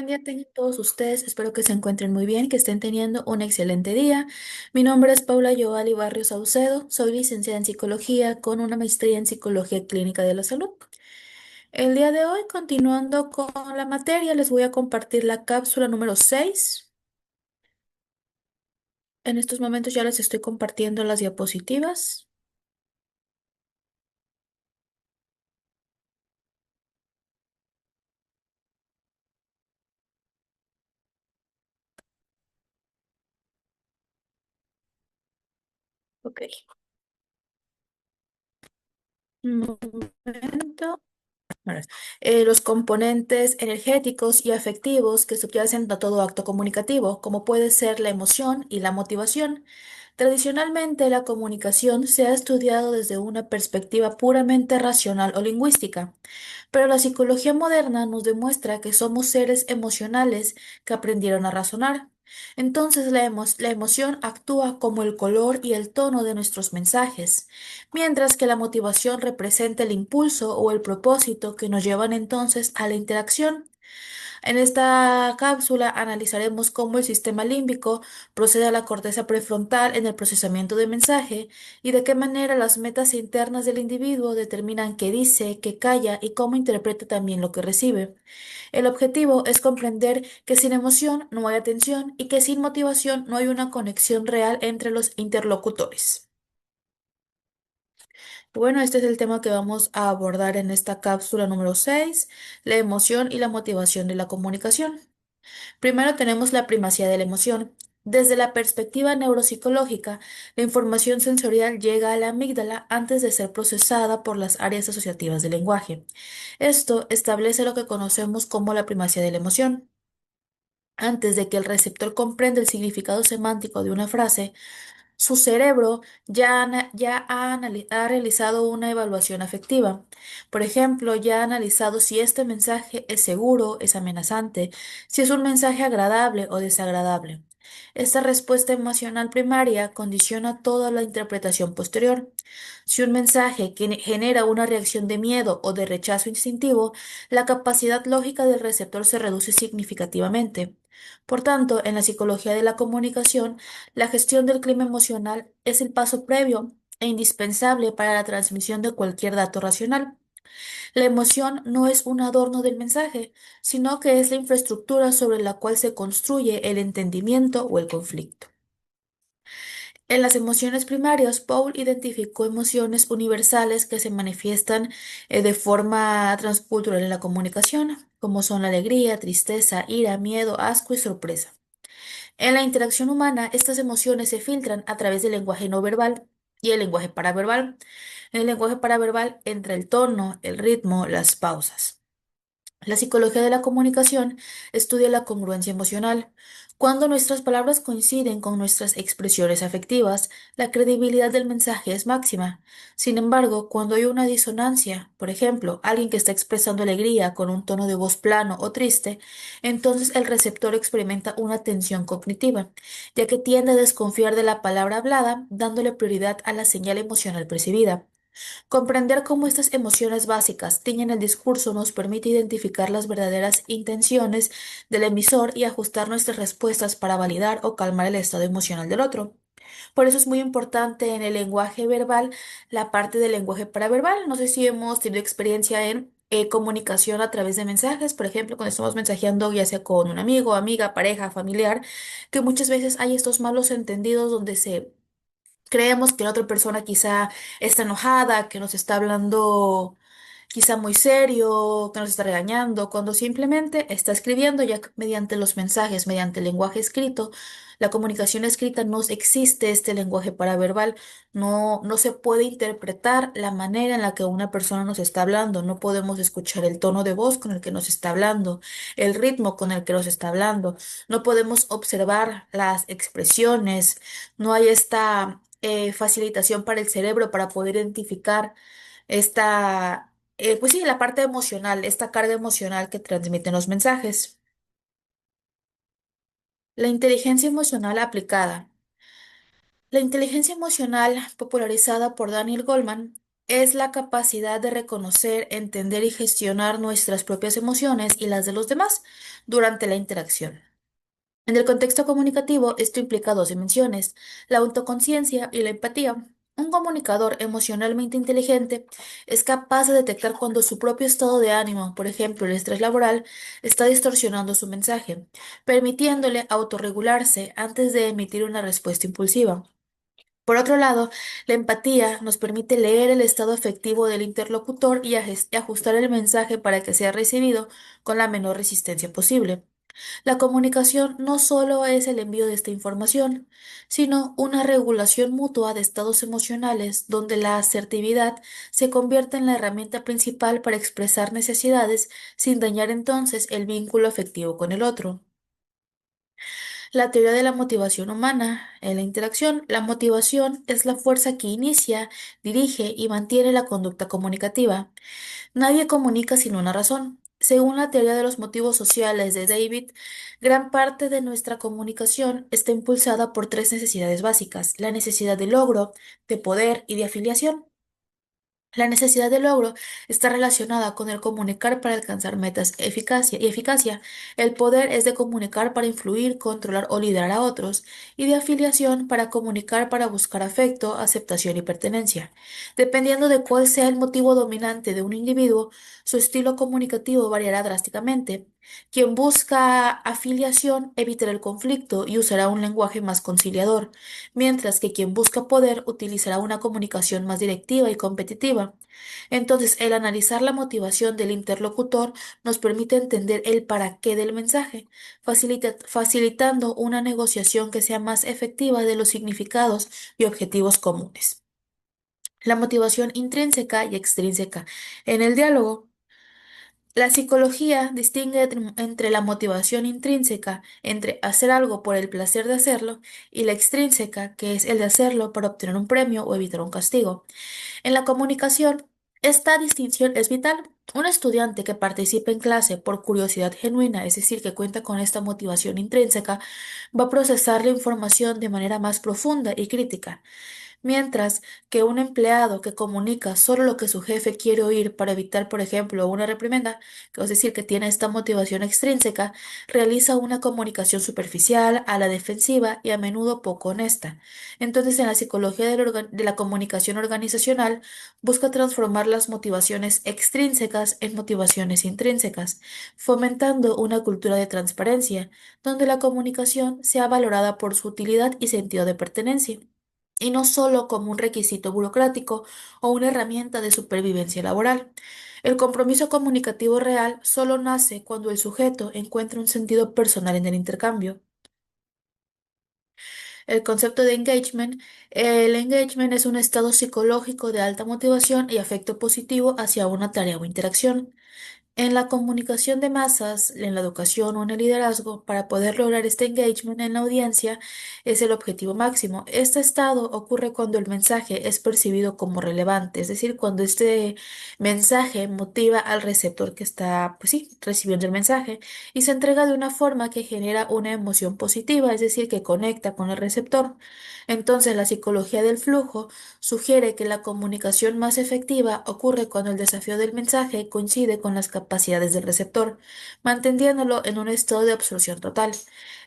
buen día tengan todos ustedes. Espero que se encuentren muy bien, que estén teniendo un excelente día. Mi nombre es Paula Yoali Barrios Saucedo. Soy licenciada en psicología con una maestría en psicología clínica de la salud. El día de hoy, continuando con la materia, les voy a compartir la cápsula número 6. En estos momentos ya les estoy compartiendo las diapositivas. Ok. Un momento. Bueno, los componentes energéticos y afectivos que subyacen a todo acto comunicativo, como puede ser la emoción y la motivación. Tradicionalmente, la comunicación se ha estudiado desde una perspectiva puramente racional o lingüística, pero la psicología moderna nos demuestra que somos seres emocionales que aprendieron a razonar. Entonces, la emoción actúa como el color y el tono de nuestros mensajes, mientras que la motivación representa el impulso o el propósito que nos llevan entonces a la interacción. En esta cápsula analizaremos cómo el sistema límbico procede a la corteza prefrontal en el procesamiento de mensaje y de qué manera las metas internas del individuo determinan qué dice, qué calla y cómo interpreta también lo que recibe. El objetivo es comprender que sin emoción no hay atención y que sin motivación no hay una conexión real entre los interlocutores. Bueno, este es el tema que vamos a abordar en esta cápsula número 6: la emoción y la motivación de la comunicación. Primero tenemos la primacía de la emoción. Desde la perspectiva neuropsicológica, la información sensorial llega a la amígdala antes de ser procesada por las áreas asociativas del lenguaje. Esto establece lo que conocemos como la primacía de la emoción. Antes de que el receptor comprenda el significado semántico de una frase, su cerebro ha realizado una evaluación afectiva. Por ejemplo, ya ha analizado si este mensaje es seguro, es amenazante, si es un mensaje agradable o desagradable. Esta respuesta emocional primaria condiciona toda la interpretación posterior. Si un mensaje genera una reacción de miedo o de rechazo instintivo, la capacidad lógica del receptor se reduce significativamente. Por tanto, en la psicología de la comunicación, la gestión del clima emocional es el paso previo e indispensable para la transmisión de cualquier dato racional. La emoción no es un adorno del mensaje, sino que es la infraestructura sobre la cual se construye el entendimiento o el conflicto. En las emociones primarias, Paul identificó emociones universales que se manifiestan de forma transcultural en la comunicación, como son la alegría, tristeza, ira, miedo, asco y sorpresa. En la interacción humana, estas emociones se filtran a través del lenguaje no verbal y el lenguaje paraverbal. En el lenguaje paraverbal entra el tono, el ritmo, las pausas. La psicología de la comunicación estudia la congruencia emocional. Cuando nuestras palabras coinciden con nuestras expresiones afectivas, la credibilidad del mensaje es máxima. Sin embargo, cuando hay una disonancia, por ejemplo, alguien que está expresando alegría con un tono de voz plano o triste, entonces el receptor experimenta una tensión cognitiva, ya que tiende a desconfiar de la palabra hablada, dándole prioridad a la señal emocional percibida. Comprender cómo estas emociones básicas tiñen el discurso nos permite identificar las verdaderas intenciones del emisor y ajustar nuestras respuestas para validar o calmar el estado emocional del otro. Por eso es muy importante en el lenguaje verbal la parte del lenguaje paraverbal. No sé si hemos tenido experiencia en comunicación a través de mensajes, por ejemplo, cuando estamos mensajeando ya sea con un amigo, amiga, pareja, familiar, que muchas veces hay estos malos entendidos donde creemos que la otra persona quizá está enojada, que nos está hablando quizá muy serio, que nos está regañando, cuando simplemente está escribiendo ya que mediante los mensajes, mediante el lenguaje escrito. La comunicación escrita no existe este lenguaje paraverbal, no se puede interpretar la manera en la que una persona nos está hablando, no podemos escuchar el tono de voz con el que nos está hablando, el ritmo con el que nos está hablando, no podemos observar las expresiones, no hay esta facilitación para el cerebro para poder identificar esta, pues sí, la parte emocional, esta carga emocional que transmiten los mensajes. La inteligencia emocional aplicada. La inteligencia emocional, popularizada por Daniel Goleman, es la capacidad de reconocer, entender y gestionar nuestras propias emociones y las de los demás durante la interacción. En el contexto comunicativo, esto implica dos dimensiones, la autoconciencia y la empatía. Un comunicador emocionalmente inteligente es capaz de detectar cuando su propio estado de ánimo, por ejemplo el estrés laboral, está distorsionando su mensaje, permitiéndole autorregularse antes de emitir una respuesta impulsiva. Por otro lado, la empatía nos permite leer el estado afectivo del interlocutor y ajustar el mensaje para que sea recibido con la menor resistencia posible. La comunicación no solo es el envío de esta información, sino una regulación mutua de estados emocionales donde la asertividad se convierte en la herramienta principal para expresar necesidades sin dañar entonces el vínculo afectivo con el otro. La teoría de la motivación humana. En la interacción, la motivación es la fuerza que inicia, dirige y mantiene la conducta comunicativa. Nadie comunica sin una razón. Según la teoría de los motivos sociales de David, gran parte de nuestra comunicación está impulsada por tres necesidades básicas: la necesidad de logro, de poder y de afiliación. La necesidad de logro está relacionada con el comunicar para alcanzar metas eficacia. El poder es de comunicar para influir, controlar o liderar a otros, y de afiliación para comunicar para buscar afecto, aceptación y pertenencia. Dependiendo de cuál sea el motivo dominante de un individuo, su estilo comunicativo variará drásticamente. Quien busca afiliación evitará el conflicto y usará un lenguaje más conciliador, mientras que quien busca poder utilizará una comunicación más directiva y competitiva. Entonces, el analizar la motivación del interlocutor nos permite entender el para qué del mensaje, facilitando una negociación que sea más efectiva de los significados y objetivos comunes. La motivación intrínseca y extrínseca. En el diálogo, la psicología distingue entre la motivación intrínseca, entre hacer algo por el placer de hacerlo, y la extrínseca, que es el de hacerlo para obtener un premio o evitar un castigo. En la comunicación, esta distinción es vital. Un estudiante que participa en clase por curiosidad genuina, es decir, que cuenta con esta motivación intrínseca, va a procesar la información de manera más profunda y crítica. Mientras que un empleado que comunica solo lo que su jefe quiere oír para evitar, por ejemplo, una reprimenda, que es decir, que tiene esta motivación extrínseca, realiza una comunicación superficial, a la defensiva y a menudo poco honesta. Entonces, en la psicología de la comunicación organizacional, busca transformar las motivaciones extrínsecas en motivaciones intrínsecas, fomentando una cultura de transparencia, donde la comunicación sea valorada por su utilidad y sentido de pertenencia y no solo como un requisito burocrático o una herramienta de supervivencia laboral. El compromiso comunicativo real solo nace cuando el sujeto encuentra un sentido personal en el intercambio. El concepto de engagement. El engagement es un estado psicológico de alta motivación y afecto positivo hacia una tarea o interacción. En la comunicación de masas, en la educación o en el liderazgo, para poder lograr este engagement en la audiencia es el objetivo máximo. Este estado ocurre cuando el mensaje es percibido como relevante, es decir, cuando este mensaje motiva al receptor que está, pues sí, recibiendo el mensaje y se entrega de una forma que genera una emoción positiva, es decir, que conecta con el receptor. Entonces, la psicología del flujo sugiere que la comunicación más efectiva ocurre cuando el desafío del mensaje coincide con las capacidades del receptor, manteniéndolo en un estado de absorción total.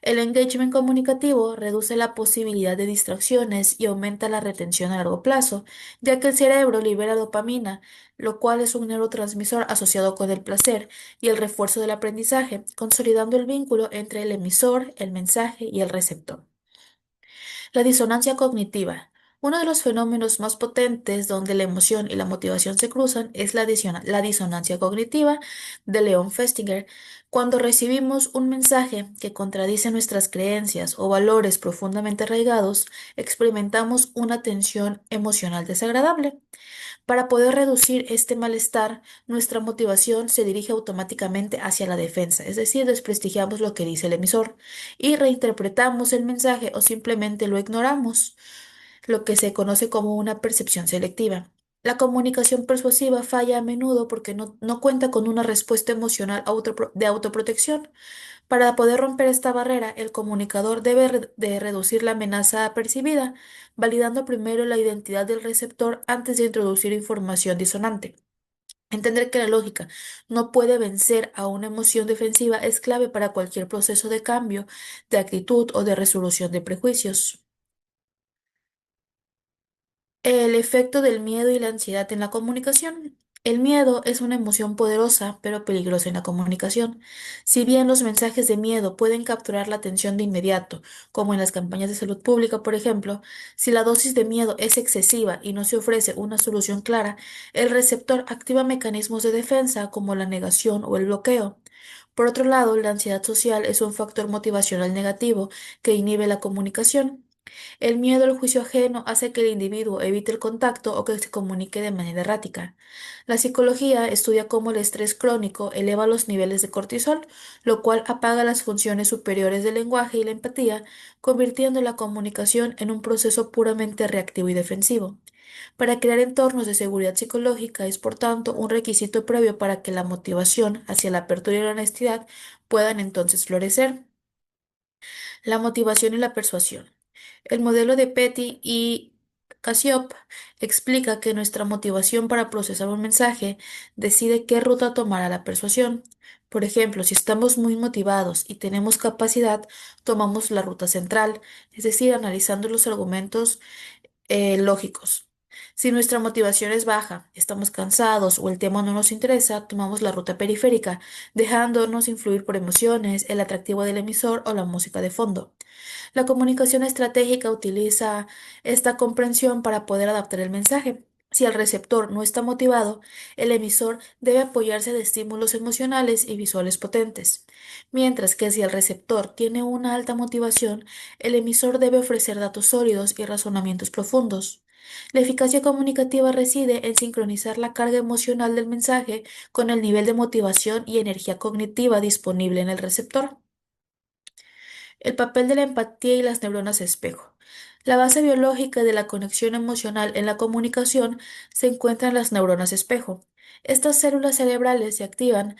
El engagement comunicativo reduce la posibilidad de distracciones y aumenta la retención a largo plazo, ya que el cerebro libera dopamina, lo cual es un neurotransmisor asociado con el placer y el refuerzo del aprendizaje, consolidando el vínculo entre el emisor, el mensaje y el receptor. La disonancia cognitiva. Uno de los fenómenos más potentes donde la emoción y la motivación se cruzan es la disonancia cognitiva de Leon Festinger. Cuando recibimos un mensaje que contradice nuestras creencias o valores profundamente arraigados, experimentamos una tensión emocional desagradable. Para poder reducir este malestar, nuestra motivación se dirige automáticamente hacia la defensa, es decir, desprestigiamos lo que dice el emisor y reinterpretamos el mensaje o simplemente lo ignoramos, lo que se conoce como una percepción selectiva. La comunicación persuasiva falla a menudo porque no cuenta con una respuesta emocional de autoprotección. Para poder romper esta barrera, el comunicador debe de reducir la amenaza percibida, validando primero la identidad del receptor antes de introducir información disonante. Entender que la lógica no puede vencer a una emoción defensiva es clave para cualquier proceso de cambio de actitud o de resolución de prejuicios. El efecto del miedo y la ansiedad en la comunicación. El miedo es una emoción poderosa, pero peligrosa en la comunicación. Si bien los mensajes de miedo pueden capturar la atención de inmediato, como en las campañas de salud pública, por ejemplo, si la dosis de miedo es excesiva y no se ofrece una solución clara, el receptor activa mecanismos de defensa como la negación o el bloqueo. Por otro lado, la ansiedad social es un factor motivacional negativo que inhibe la comunicación. El miedo al juicio ajeno hace que el individuo evite el contacto o que se comunique de manera errática. La psicología estudia cómo el estrés crónico eleva los niveles de cortisol, lo cual apaga las funciones superiores del lenguaje y la empatía, convirtiendo la comunicación en un proceso puramente reactivo y defensivo. Para crear entornos de seguridad psicológica es, por tanto, un requisito previo para que la motivación hacia la apertura y la honestidad puedan entonces florecer. La motivación y la persuasión. El modelo de Petty y Cassiope explica que nuestra motivación para procesar un mensaje decide qué ruta tomar a la persuasión. Por ejemplo, si estamos muy motivados y tenemos capacidad, tomamos la ruta central, es decir, analizando los argumentos lógicos. Si nuestra motivación es baja, estamos cansados o el tema no nos interesa, tomamos la ruta periférica, dejándonos influir por emociones, el atractivo del emisor o la música de fondo. La comunicación estratégica utiliza esta comprensión para poder adaptar el mensaje. Si el receptor no está motivado, el emisor debe apoyarse de estímulos emocionales y visuales potentes. Mientras que si el receptor tiene una alta motivación, el emisor debe ofrecer datos sólidos y razonamientos profundos. La eficacia comunicativa reside en sincronizar la carga emocional del mensaje con el nivel de motivación y energía cognitiva disponible en el receptor. El papel de la empatía y las neuronas espejo. La base biológica de la conexión emocional en la comunicación se encuentra en las neuronas espejo. Estas células cerebrales se activan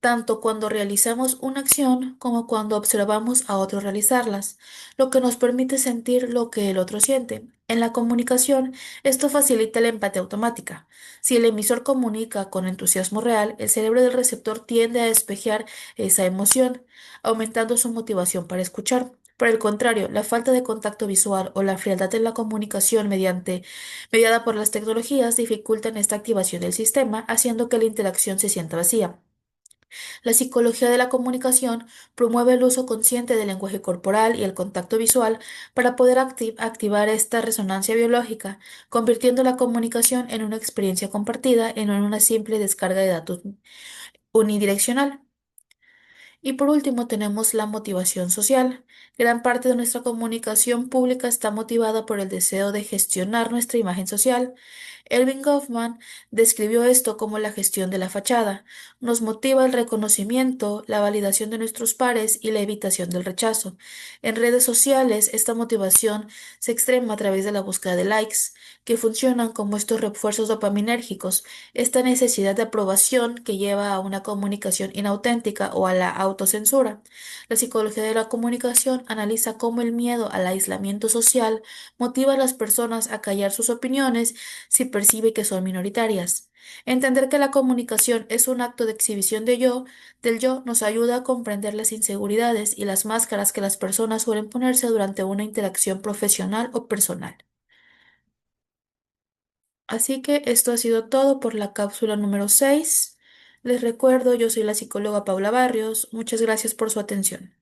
tanto cuando realizamos una acción como cuando observamos a otros realizarlas, lo que nos permite sentir lo que el otro siente. En la comunicación, esto facilita la empatía automática. Si el emisor comunica con entusiasmo real, el cerebro del receptor tiende a despejar esa emoción, aumentando su motivación para escuchar. Por el contrario, la falta de contacto visual o la frialdad en la comunicación mediada por las tecnologías dificultan esta activación del sistema, haciendo que la interacción se sienta vacía. La psicología de la comunicación promueve el uso consciente del lenguaje corporal y el contacto visual para poder activar esta resonancia biológica, convirtiendo la comunicación en una experiencia compartida y no en una simple descarga de datos unidireccional. Y por último tenemos la motivación social. Gran parte de nuestra comunicación pública está motivada por el deseo de gestionar nuestra imagen social. Erving Goffman describió esto como la gestión de la fachada. Nos motiva el reconocimiento, la validación de nuestros pares y la evitación del rechazo. En redes sociales, esta motivación se extrema a través de la búsqueda de likes, que funcionan como estos refuerzos dopaminérgicos, esta necesidad de aprobación que lleva a una comunicación inauténtica o a la autocensura. La psicología de la comunicación analiza cómo el miedo al aislamiento social motiva a las personas a callar sus opiniones si percibe que son minoritarias. Entender que la comunicación es un acto de exhibición del yo, nos ayuda a comprender las inseguridades y las máscaras que las personas suelen ponerse durante una interacción profesional o personal. Así que esto ha sido todo por la cápsula número 6. Les recuerdo, yo soy la psicóloga Paula Barrios. Muchas gracias por su atención.